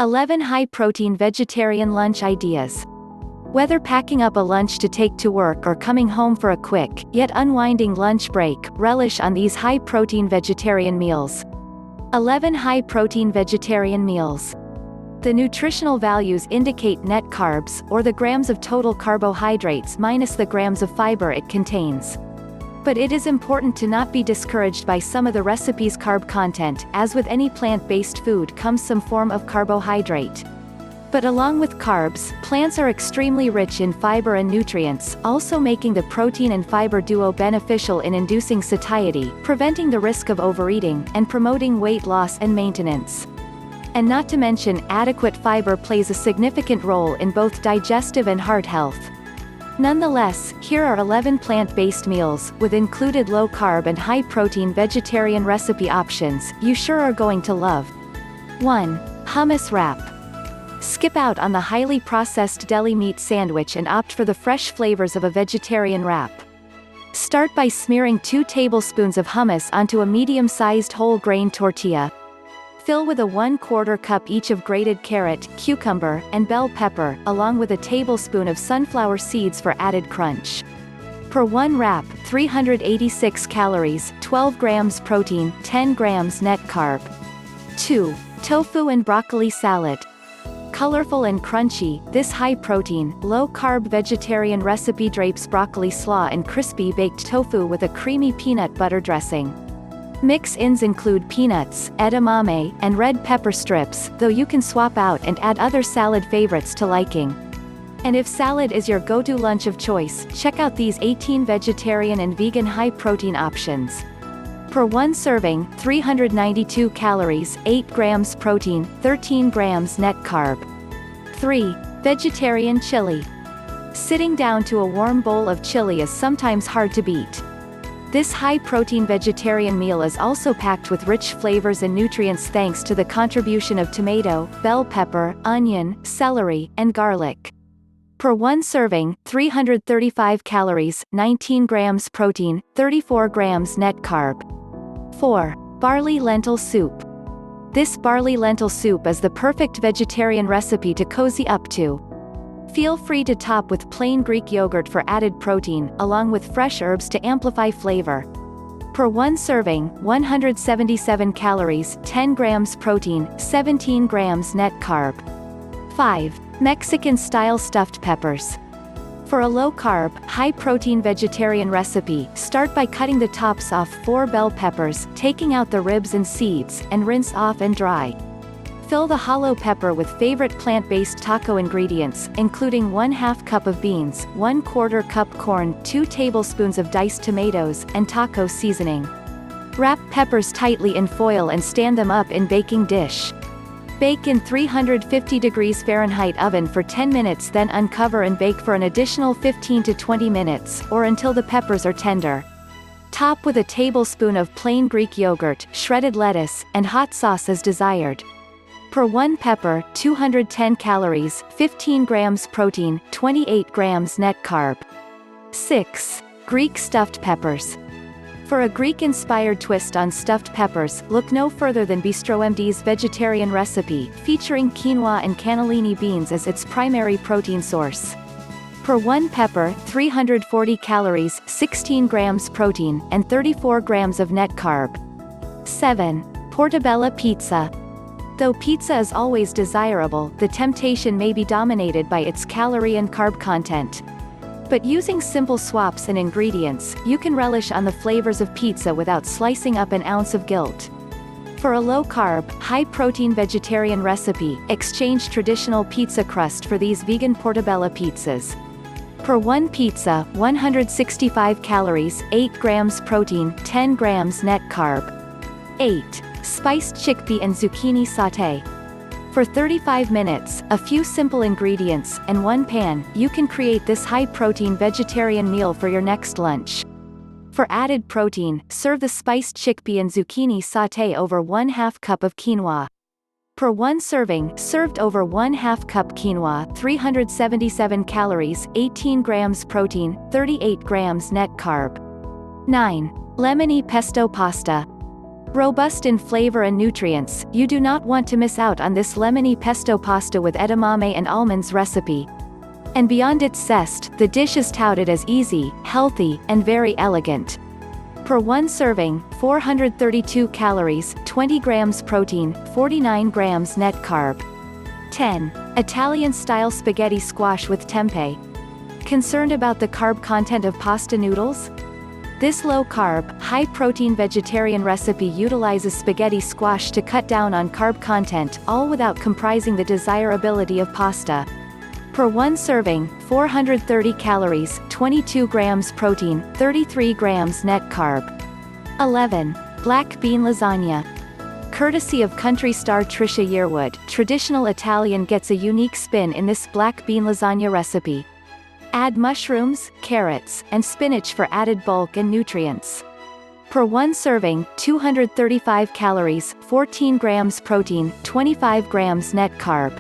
11 high-protein vegetarian lunch ideas. Whether packing up a lunch to take to work or coming home for a quick, yet unwinding lunch break, relish on these high-protein vegetarian meals. 11 high-protein vegetarian meals. The nutritional values indicate net carbs, or the grams of total carbohydrates minus the grams of fiber it contains. But it is important to not be discouraged by some of the recipe's carb content, as with any plant-based food comes some form of carbohydrate. But along with carbs, plants are extremely rich in fiber and nutrients, also making the protein and fiber duo beneficial in inducing satiety, preventing the risk of overeating, and promoting weight loss and maintenance. And not to mention, adequate fiber plays a significant role in both digestive and heart health. Nonetheless, here are 11 plant-based meals, with included low-carb and high-protein vegetarian recipe options, you sure are going to love. 1. Hummus wrap. Skip out on the highly processed deli meat sandwich and opt for the fresh flavors of a vegetarian wrap. Start by smearing 2 tablespoons of hummus onto a medium-sized whole-grain tortilla. Fill with a 1/4 cup each of grated carrot, cucumber, and bell pepper, along with a tablespoon of sunflower seeds for added crunch. Per 1 wrap, 386 calories, 12 grams protein, 10 grams net carb. 2. Tofu and broccoli salad. Colorful and crunchy, this high-protein, low-carb vegetarian recipe drapes broccoli slaw and crispy baked tofu with a creamy peanut butter dressing. Mix-ins include peanuts, edamame, and red pepper strips, though you can swap out and add other salad favorites to liking. And if salad is your go-to lunch of choice, check out these 18 vegetarian and vegan high-protein options. Per 1 serving, 392 calories, 8 grams protein, 13 grams net carb. 3. Vegetarian chili. Sitting down to a warm bowl of chili is sometimes hard to beat. This high-protein vegetarian meal is also packed with rich flavors and nutrients thanks to the contribution of tomato, bell pepper, onion, celery, and garlic. Per 1 serving, 335 calories, 19 grams protein, 34 grams net carb. 4. Barley lentil soup. This barley lentil soup is the perfect vegetarian recipe to cozy up to. Feel free to top with plain Greek yogurt for added protein, along with fresh herbs to amplify flavor. Per 1 serving, 177 calories, 10 grams protein, 17 grams net carb. 5. Mexican-style stuffed peppers. For a low-carb, high-protein vegetarian recipe, start by cutting the tops off 4 bell peppers, taking out the ribs and seeds, and rinse off and dry. Fill the hollow pepper with favorite plant-based taco ingredients, including 1/2 cup of beans, 1/4 cup corn, 2 tablespoons of diced tomatoes, and taco seasoning. Wrap peppers tightly in foil and stand them up in baking dish. Bake in 350 degrees Fahrenheit oven for 10 minutes, then uncover and bake for an additional 15 to 20 minutes, or until the peppers are tender. Top with a tablespoon of plain Greek yogurt, shredded lettuce, and hot sauce as desired. Per 1 pepper, 210 calories, 15 grams protein, 28 grams net carb. 6. Greek stuffed peppers. For a Greek-inspired twist on stuffed peppers, look no further than BistroMD's vegetarian recipe, featuring quinoa and cannellini beans as its primary protein source. Per 1 pepper, 340 calories, 16 grams protein, and 34 grams of net carb. 7. Portobello pizza. Though pizza is always desirable, the temptation may be dominated by its calorie and carb content. But using simple swaps in ingredients, you can relish on the flavors of pizza without slicing up an ounce of guilt. For a low-carb, high-protein vegetarian recipe, exchange traditional pizza crust for these vegan portobello pizzas. Per 1 pizza, 165 calories, 8 grams protein, 10 grams net carb. 8. Spiced chickpea and zucchini sauté. For 35 minutes, a few simple ingredients, and 1 pan, you can create this high-protein vegetarian meal for your next lunch. For added protein, serve the spiced chickpea and zucchini sauté over 1/2 cup of quinoa. Per 1 serving, served over 1/2 cup quinoa, 377 calories, 18 grams protein, 38 grams net carb. 9. Lemony pesto pasta. Robust in flavor and nutrients, you do not want to miss out on this lemony pesto pasta with edamame and almonds recipe. And beyond its zest, the dish is touted as easy, healthy, and very elegant. Per one serving, 432 calories, 20 grams protein, 49 grams net carb. 10. Italian-style spaghetti squash with tempeh. Concerned about the carb content of pasta noodles? This low-carb, high-protein vegetarian recipe utilizes spaghetti squash to cut down on carb content, all without compromising the desirability of pasta. Per one serving, 430 calories, 22 grams protein, 33 grams net carb. 11. Black bean lasagna. Courtesy of country star Trisha Yearwood, traditional Italian gets a unique spin in this black bean lasagna recipe. Add mushrooms, carrots, and spinach for added bulk and nutrients. Per one serving, 235 calories, 14 grams protein, 25 grams net carb.